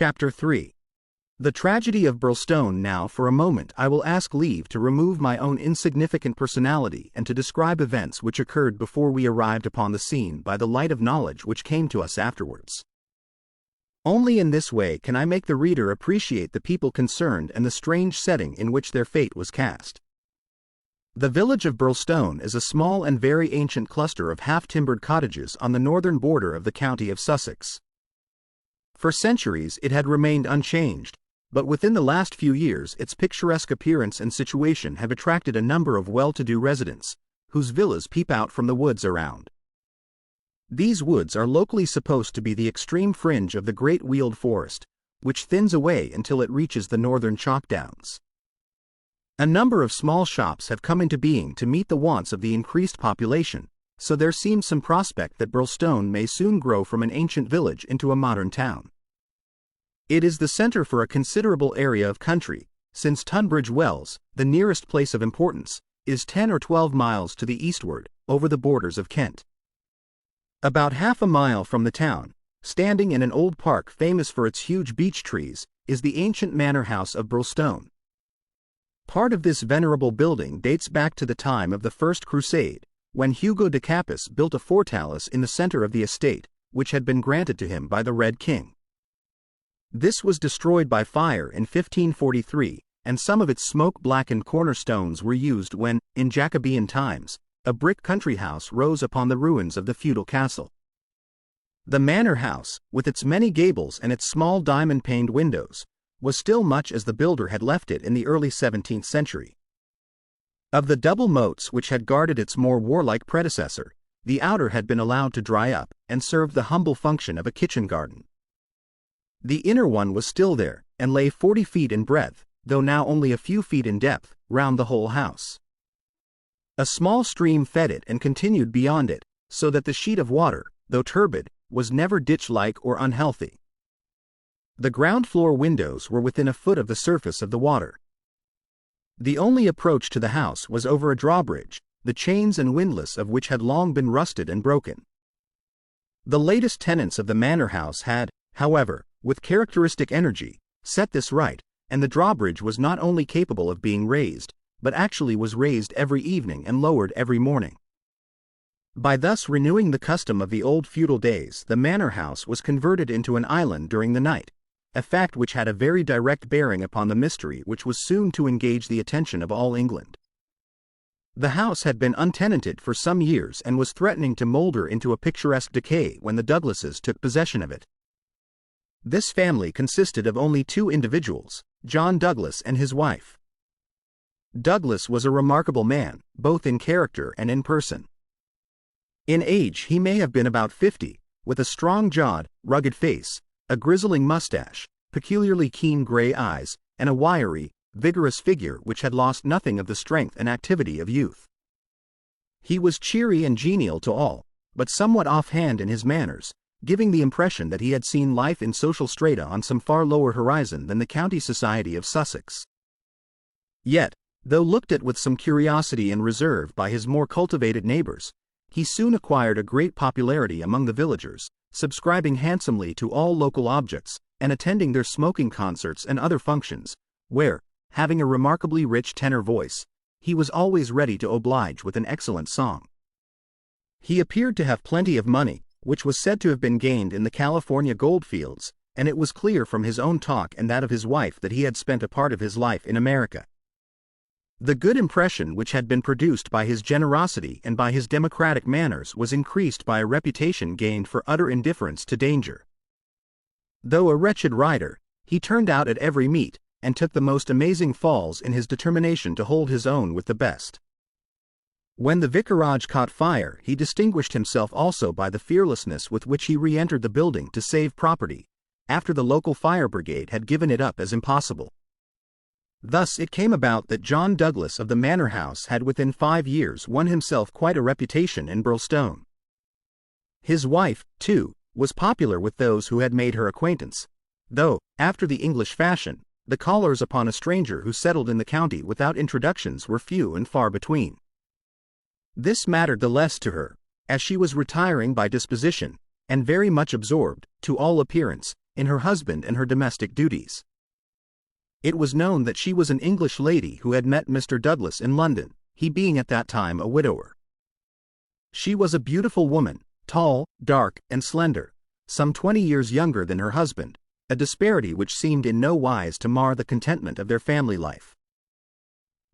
Chapter 3. The Tragedy of Birlstone. Now for a moment I will ask leave to remove my own insignificant personality and to describe events which occurred before we arrived upon the scene by the light of knowledge which came to us afterwards. Only in this way can I make the reader appreciate the people concerned and the strange setting in which their fate was cast. The village of Birlstone is a small and very ancient cluster of half-timbered cottages on the northern border of the county of Sussex. For centuries it had remained unchanged, but within the last few years its picturesque appearance and situation have attracted a number of well-to-do residents, whose villas peep out from the woods around. These woods are locally supposed to be the extreme fringe of the great Weald forest, which thins away until it reaches the northern chalk downs. A number of small shops have come into being to meet the wants of the increased population, so there seems some prospect that Birlstone may soon grow from an ancient village into a modern town. It is the center for a considerable area of country, since Tunbridge Wells, the nearest place of importance, is 10 or 12 miles to the eastward, over the borders of Kent. About half a mile from the town, standing in an old park famous for its huge beech trees, is the ancient manor house of Birlstone. Part of this venerable building dates back to the time of the First Crusade, when Hugo de Capus built a fortalice in the center of the estate, which had been granted to him by the Red King. This was destroyed by fire in 1543, and some of its smoke-blackened cornerstones were used when, in Jacobean times, a brick country house rose upon the ruins of the feudal castle. The manor house, with its many gables and its small diamond-paned windows, was still much as the builder had left it in the early 17th century. Of the double moats which had guarded its more warlike predecessor, the outer had been allowed to dry up, and served the humble function of a kitchen garden. The inner one was still there, and lay 40 feet in breadth, though now only a few feet in depth, round the whole house. A small stream fed it and continued beyond it, so that the sheet of water, though turbid, was never ditch-like or unhealthy. The ground-floor windows were within a foot of the surface of the water. The only approach to the house was over a drawbridge, the chains and windlass of which had long been rusted and broken. The latest tenants of the manor house had, however, with characteristic energy, set this right, and the drawbridge was not only capable of being raised, but actually was raised every evening and lowered every morning. By thus renewing the custom of the old feudal days, the manor house was converted into an island during the night, a fact which had a very direct bearing upon the mystery which was soon to engage the attention of all England. The house had been untenanted for some years and was threatening to moulder into a picturesque decay when the Douglases took possession of it. This family consisted of only two individuals, John Douglas and his wife. Douglas was a remarkable man, both in character and in person. In age he may have been about 50, with a strong-jawed, rugged face, a grizzling mustache, peculiarly keen gray eyes, and a wiry, vigorous figure which had lost nothing of the strength and activity of youth. He was cheery and genial to all, but somewhat offhand in his manners, giving the impression that he had seen life in social strata on some far lower horizon than the county society of Sussex. Yet, though looked at with some curiosity and reserve by his more cultivated neighbors, he soon acquired a great popularity among the villagers, subscribing handsomely to all local objects, and attending their smoking concerts and other functions, where, having a remarkably rich tenor voice, he was always ready to oblige with an excellent song. He appeared to have plenty of money, which was said to have been gained in the California goldfields, and it was clear from his own talk and that of his wife that he had spent a part of his life in America. The good impression which had been produced by his generosity and by his democratic manners was increased by a reputation gained for utter indifference to danger. Though a wretched rider, he turned out at every meet, and took the most amazing falls in his determination to hold his own with the best. When the vicarage caught fire, he distinguished himself also by the fearlessness with which he re-entered the building to save property, after the local fire brigade had given it up as impossible. Thus it came about that John Douglas of the manor house had within 5 years won himself quite a reputation in Birlstone. His wife, too, was popular with those who had made her acquaintance, though, after the English fashion, the callers upon a stranger who settled in the county without introductions were few and far between. This mattered the less to her, as she was retiring by disposition, and very much absorbed, to all appearance, in her husband and her domestic duties. It was known that she was an English lady who had met Mr. Douglas in London, he being at that time a widower. She was a beautiful woman, tall, dark, and slender, some 20 years younger than her husband, a disparity which seemed in no wise to mar the contentment of their family life.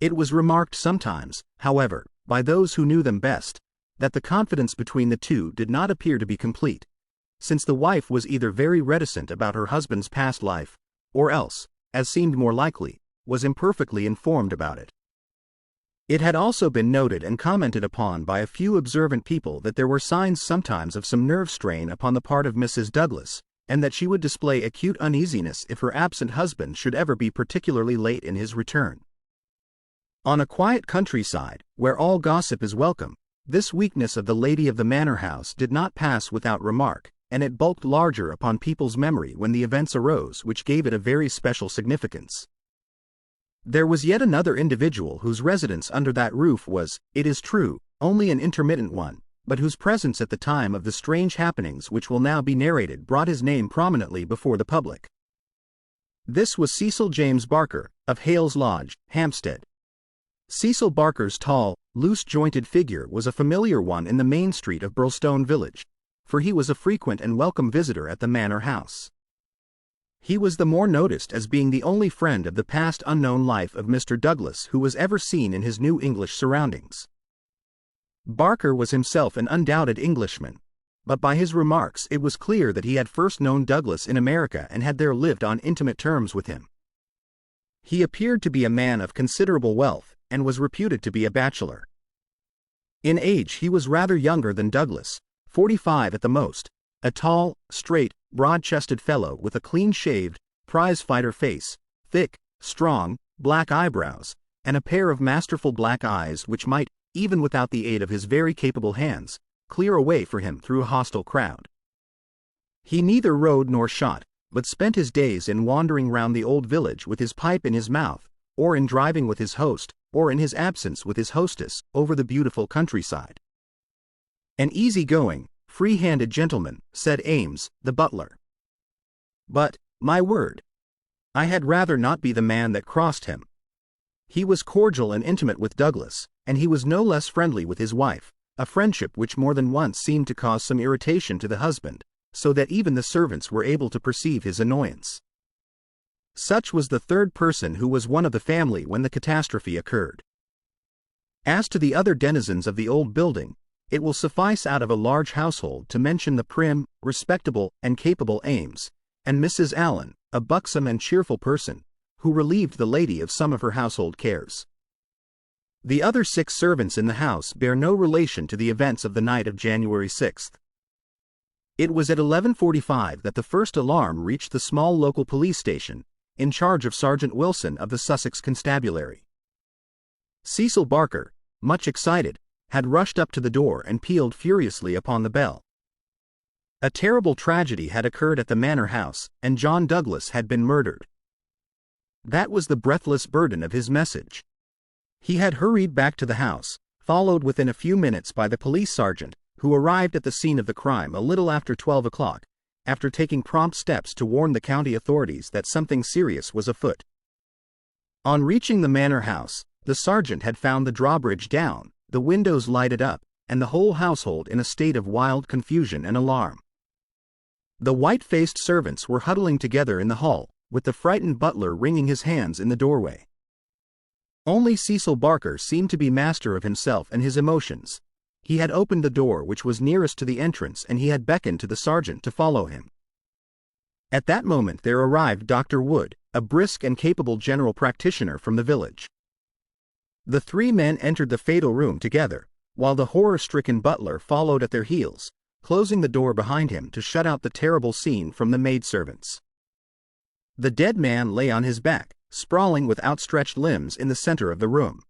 It was remarked sometimes, however, by those who knew them best, that the confidence between the two did not appear to be complete, since the wife was either very reticent about her husband's past life, or else, as seemed more likely, was imperfectly informed about it. It had also been noted and commented upon by a few observant people that there were signs sometimes of some nerve strain upon the part of Mrs. Douglas, and that she would display acute uneasiness if her absent husband should ever be particularly late in his return. On a quiet countryside, where all gossip is welcome, this weakness of the lady of the manor house did not pass without remark, and it bulked larger upon people's memory when the events arose which gave it a very special significance. There was yet another individual whose residence under that roof was, it is true, only an intermittent one, but whose presence at the time of the strange happenings which will now be narrated brought his name prominently before the public. This was Cecil James Barker, of Hales Lodge, Hampstead. Cecil Barker's tall, loose-jointed figure was a familiar one in the main street of Birlstone village, for he was a frequent and welcome visitor at the manor house. He was the more noticed as being the only friend of the past unknown life of Mr. Douglas who was ever seen in his new English surroundings. Barker was himself an undoubted Englishman, but by his remarks it was clear that he had first known Douglas in America and had there lived on intimate terms with him. He appeared to be a man of considerable wealth, and was reputed to be a bachelor. In age he was rather younger than Douglas, 45 at the most, a tall, straight, broad-chested fellow with a clean-shaved, prize-fighter face, thick, strong, black eyebrows, and a pair of masterful black eyes which might, even without the aid of his very capable hands, clear a way for him through a hostile crowd. He neither rode nor shot, but spent his days in wandering round the old village with his pipe in his mouth, or in driving with his host, or in his absence with his hostess, over the beautiful countryside. An easy-going, free-handed gentleman, said Ames, the butler. But, my word, I had rather not be the man that crossed him. He was cordial and intimate with Douglas, and he was no less friendly with his wife, a friendship which more than once seemed to cause some irritation to the husband, so that even the servants were able to perceive his annoyance. Such was the third person who was one of the family when the catastrophe occurred. As to the other denizens of the old building, it will suffice out of a large household to mention the prim, respectable, and capable Ames, and Mrs. Allen, a buxom and cheerful person, who relieved the lady of some of her household cares. The other 6 servants in the house bear no relation to the events of the night of January 6th. It was at 11:45 that the first alarm reached the small local police station, in charge of Sergeant Wilson of the Sussex Constabulary. Cecil Barker, much excited, had rushed up to the door and pealed furiously upon the bell. A terrible tragedy had occurred at the manor house, and John Douglas had been murdered. That was the breathless burden of his message. He had hurried back to the house, followed within a few minutes by the police sergeant, who arrived at the scene of the crime a little after 12 o'clock, after taking prompt steps to warn the county authorities that something serious was afoot. On reaching the manor house, the sergeant had found the drawbridge down, the windows lighted up, and the whole household in a state of wild confusion and alarm. The white-faced servants were huddling together in the hall, with the frightened butler wringing his hands in the doorway. Only Cecil Barker seemed to be master of himself and his emotions. He had opened the door which was nearest to the entrance and he had beckoned to the sergeant to follow him. At that moment there arrived Dr. Wood, a brisk and capable general practitioner from the village. The 3 men entered the fatal room together, while the horror-stricken butler followed at their heels, closing the door behind him to shut out the terrible scene from the maidservants. The dead man lay on his back, sprawling with outstretched limbs in the center of the room.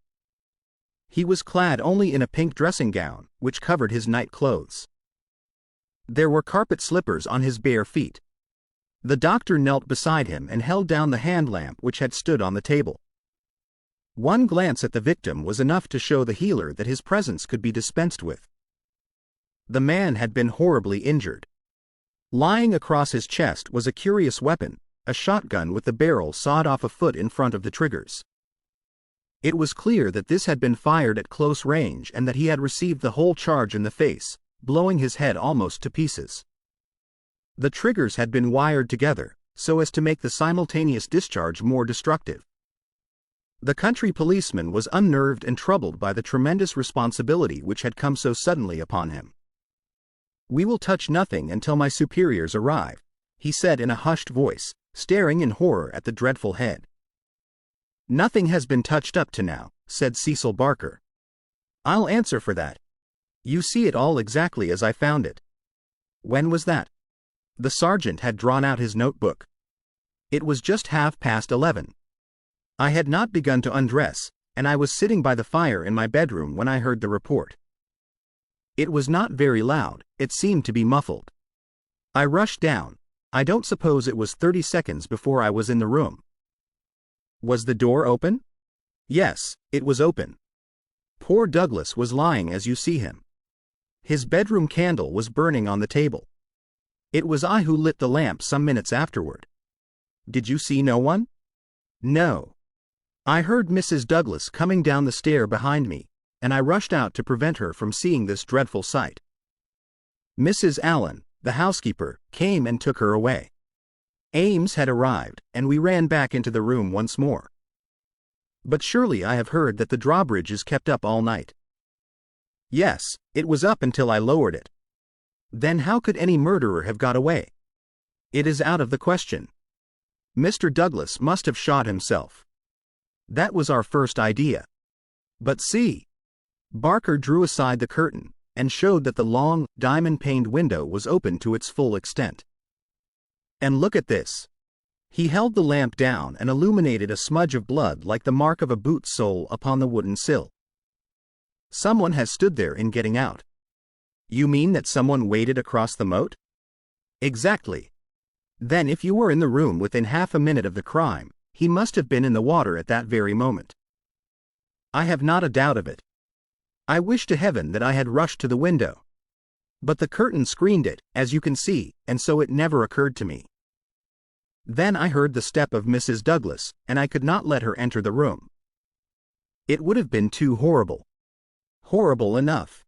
He was clad only in a pink dressing gown, which covered his night clothes. There were carpet slippers on his bare feet. The doctor knelt beside him and held down the hand lamp which had stood on the table. One glance at the victim was enough to show the healer that his presence could be dispensed with. The man had been horribly injured. Lying across his chest was a curious weapon, a shotgun with the barrel sawed off a foot in front of the triggers. It was clear that this had been fired at close range and that he had received the whole charge in the face, blowing his head almost to pieces. The triggers had been wired together, so as to make the simultaneous discharge more destructive. The country policeman was unnerved and troubled by the tremendous responsibility which had come so suddenly upon him. "We will touch nothing until my superiors arrive," he said in a hushed voice, staring in horror at the dreadful head. "Nothing has been touched up to now," said Cecil Barker. "I'll answer for that. You see it all exactly as I found it." "When was that?" The sergeant had drawn out his notebook. "It was just 11:30. I had not begun to undress, and I was sitting by the fire in my bedroom when I heard the report. It was not very loud, it seemed to be muffled. I rushed down. I don't suppose it was 30 seconds before I was in the room." "Was the door open?" "Yes, it was open. Poor Douglas was lying as you see him. His bedroom candle was burning on the table. It was I who lit the lamp some minutes afterward." "Did you see no one?" "No. I heard Mrs. Douglas coming down the stair behind me, and I rushed out to prevent her from seeing this dreadful sight. Mrs. Allen, the housekeeper, came and took her away. Ames had arrived, and we ran back into the room once more." "But surely I have heard that the drawbridge is kept up all night." "Yes, it was up until I lowered it." "Then how could any murderer have got away?" "It is out of the question. Mr. Douglas must have shot himself. That was our first idea. But see." Barker drew aside the curtain, and showed that the long, diamond-paned window was open to its full extent. "And look at this." He held the lamp down and illuminated a smudge of blood like the mark of a boot sole upon the wooden sill. "Someone has stood there in getting out." "You mean that someone waded across the moat?" "Exactly. Then if you were in the room within half a minute of the crime, he must have been in the water at that very moment." "I have not a doubt of it. I wish to heaven that I had rushed to the window. But the curtain screened it, as you can see, and so it never occurred to me. Then I heard the step of Mrs. Douglas, and I could not let her enter the room. It would have been too horrible." "Horrible enough,"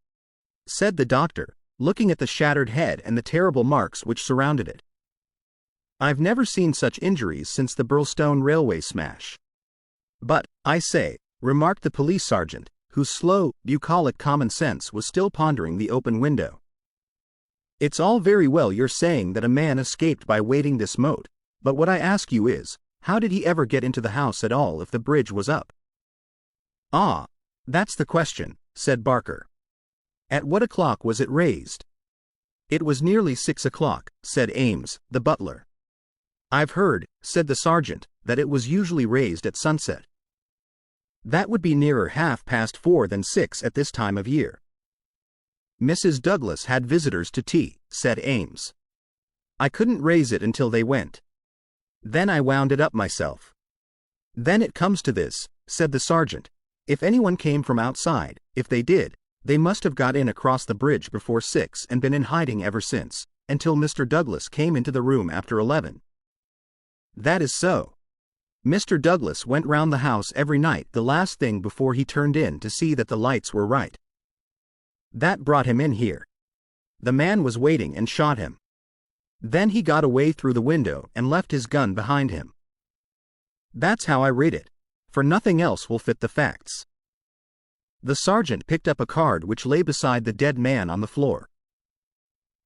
said the doctor, looking at the shattered head and the terrible marks which surrounded it. "I've never seen such injuries since the Birlstone railway smash." "But, I say," remarked the police sergeant, whose slow, bucolic common sense was still pondering the open window. "It's all very well your saying that a man escaped by wading this moat, but what I ask you is, how did he ever get into the house at all if the bridge was up?" "Ah, that's the question," said Barker. "At what o'clock was it raised?" "It was nearly 6 o'clock, said Ames, the butler. "I've heard," said the sergeant, "that it was usually raised at sunset." "That would be nearer 4:30 than 6 at this time of year." "Mrs. Douglas had visitors to tea," said Ames. "I couldn't raise it until they went. Then I wound it up myself." "Then it comes to this," said the sergeant. "If anyone came from outside, if they did, they must have got in across the bridge before 6 and been in hiding ever since, until Mr. Douglas came into the room after 11. "That is so. Mr. Douglas went round the house every night the last thing before he turned in to see that the lights were right. That brought him in here. The man was waiting and shot him. Then he got away through the window and left his gun behind him. That's how I read it, for nothing else will fit the facts." The sergeant picked up a card which lay beside the dead man on the floor.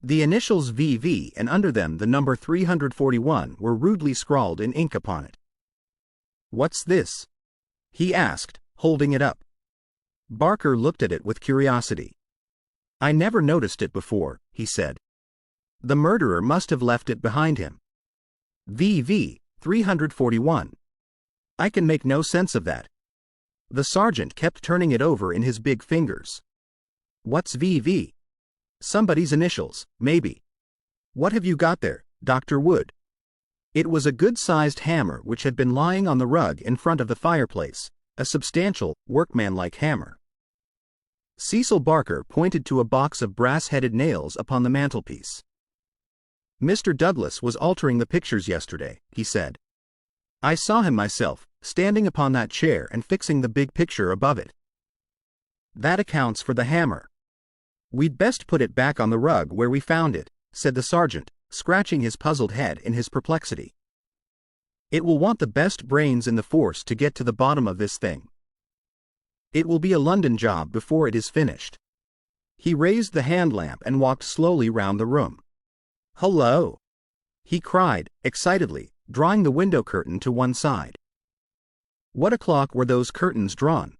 The initials VV and under them the number 341 were rudely scrawled in ink upon it. "What's this?" he asked, holding it up. Barker looked at it with curiosity. "I never noticed it before," he said. "The murderer must have left it behind him. VV 341. I can make no sense of that." The sergeant kept turning it over in his big fingers. "What's VV?" "Somebody's initials, maybe." "What have you got there, Dr. Wood?" It was a good-sized hammer which had been lying on the rug in front of the fireplace, a substantial, workmanlike hammer. Cecil Barker pointed to a box of brass-headed nails upon the mantelpiece. Mr. Douglas was altering the pictures yesterday, he said. I saw him myself, standing upon that chair and fixing the big picture above it. That accounts for the hammer. We'd best put it back on the rug where we found it, said the sergeant, scratching his puzzled head in his perplexity. It will want the best brains in the force to get to the bottom of this thing. It will be a London job before it is finished. He raised the hand lamp and walked slowly round the room. Hello! He cried, excitedly, drawing the window curtain to one side. What o'clock were those curtains drawn?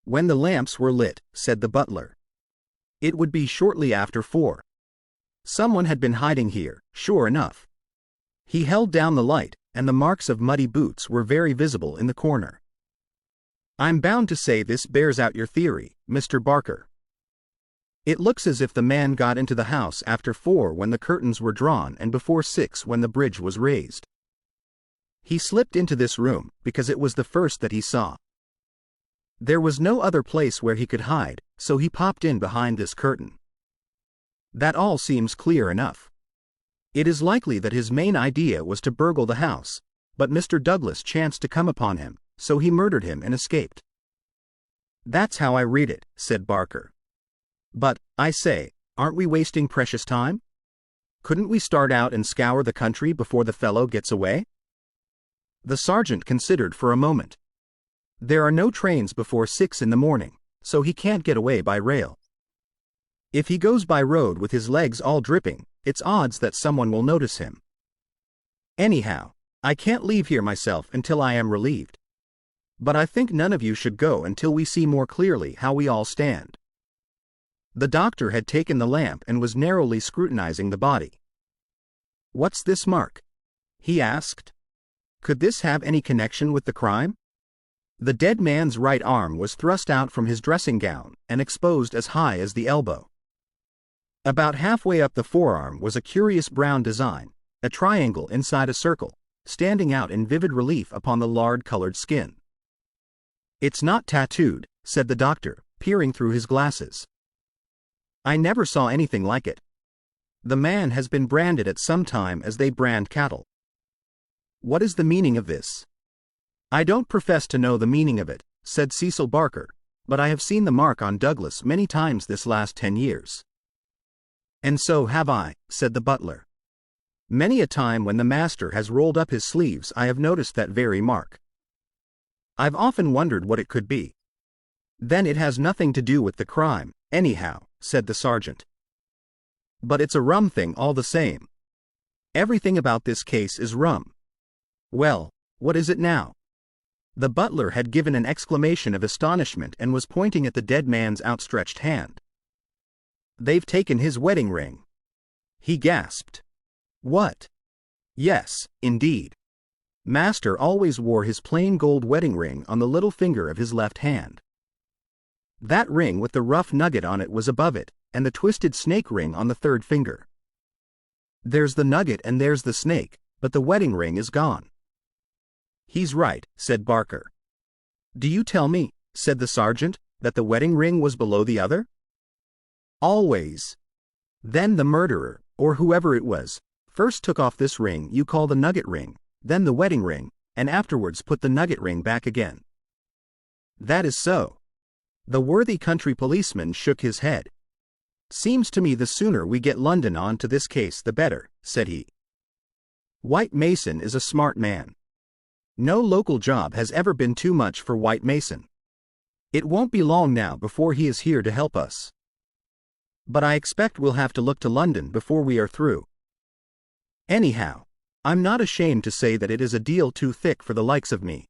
When the lamps were lit, said the butler. It would be shortly after 4. Someone had been hiding here, sure enough. He held down the light, and the marks of muddy boots were very visible in the corner. I'm bound to say this bears out your theory, Mr. Barker. It looks as if the man got into the house after 4 when the curtains were drawn and before 6 when the bridge was raised. He slipped into this room because it was the first that he saw. There was no other place where he could hide, so he popped in behind this curtain. That all seems clear enough. It is likely that his main idea was to burgle the house, but Mr. Douglas chanced to come upon him, so he murdered him and escaped. That's how I read it, said Barker. But, I say, aren't we wasting precious time? Couldn't we start out and scour the country before the fellow gets away? The sergeant considered for a moment. There are no trains before 6 in the morning, so he can't get away by rail. If he goes by road with his legs all dripping, it's odds that someone will notice him. Anyhow, I can't leave here myself until I am relieved. But I think none of you should go until we see more clearly how we all stand. The doctor had taken the lamp and was narrowly scrutinizing the body. What's this mark? He asked. Could this have any connection with the crime? The dead man's right arm was thrust out from his dressing gown and exposed as high as the elbow. About halfway up the forearm was a curious brown design, a triangle inside a circle, standing out in vivid relief upon the lard-colored skin. It's not tattooed, said the doctor, peering through his glasses. I never saw anything like it. The man has been branded at some time as they brand cattle. What is the meaning of this? I don't profess to know the meaning of it, said Cecil Barker, but I have seen the mark on Douglas many times this last 10 years. And so have I, said the butler. Many a time when the master has rolled up his sleeves I have noticed that very mark. I've often wondered what it could be. Then it has nothing to do with the crime, anyhow, said the sergeant. But it's a rum thing all the same. Everything about this case is rum. Well, what is it now? The butler had given an exclamation of astonishment and was pointing at the dead man's outstretched hand. They've taken his wedding ring. He gasped. What? Yes, indeed. Master always wore his plain gold wedding ring on the little finger of his left hand. That ring with the rough nugget on it was above it, and the twisted snake ring on the third finger. There's the nugget and there's the snake, but the wedding ring is gone. He's right, said Barker. Do you tell me, said the sergeant, that the wedding ring was below the other? Always. Then the murderer, or whoever it was, first took off this ring you call the nugget ring, then the wedding ring, and afterwards put the nugget ring back again. That is so. The worthy country policeman shook his head. Seems to me the sooner we get London on to this case the better, said he. White Mason is a smart man. No local job has ever been too much for White Mason. It won't be long now before he is here to help us. But I expect we'll have to look to London before we are through. Anyhow, I'm not ashamed to say that it is a deal too thick for the likes of me.